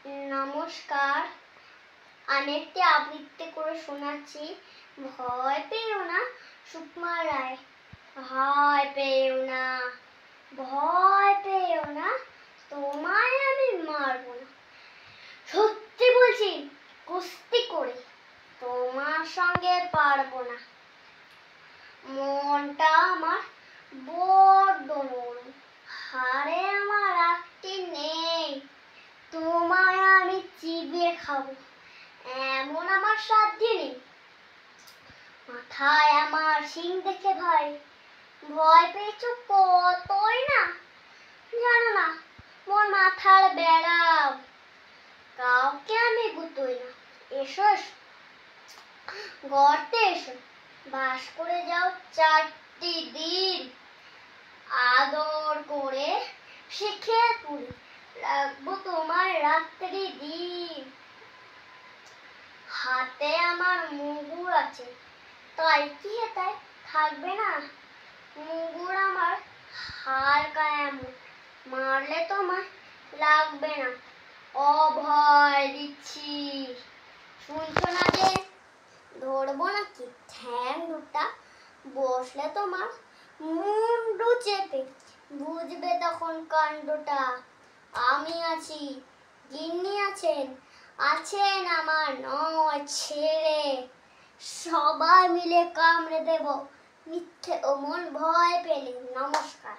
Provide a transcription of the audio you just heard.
নমস্কার, আমি একটি আবৃত্তি করে শোনাচ্ছি। ভয় পেও না সুকুমা রায়, ভয় পেও না, ভয় পেও না, তোমায় আমি মারবো না। সত্যি বলছি, কুস্তি করে তোমার সঙ্গে পারবো না। মনটা আমার বড্ড নরম, হাড়ে আমার রাখতে নেই। তোমায় আমি চিবিয়ে খাবো, এমন আমার সাধ্যি নেই। মাথায় আমার শিং দেখে ভয়, ভয় পেয়েছো কতই না। জানো না মোর মাথার বেড়াও, কাউকে আমি গুতোই না। এসো এসো, গর্তে এসো, বাস করে যাও 4টি দিন। আদর করে শিখে পুরি রাখবো তোমার রাত্রি দিন। হাতে আমার মুগুর আছে, তাই কি তাই থাকবে না? মুগুর আমার হালকা এমন, মারলে তোমার লাগবে না। অভয় দিচ্ছি, শুনছো না যে? ধরবো নাকি ঠ্যাং দুটা, বসলে তোমার মুন্ডু চেপে, বুঝবে তখন কাণ্ডটা। আমি আছি, গিন্নি আছেন, আছেন আমার 9 ছেলে। সবাই মিলে কামড়ে দেব মিথ্যে ও মন ভয় পেলে। নমস্কার।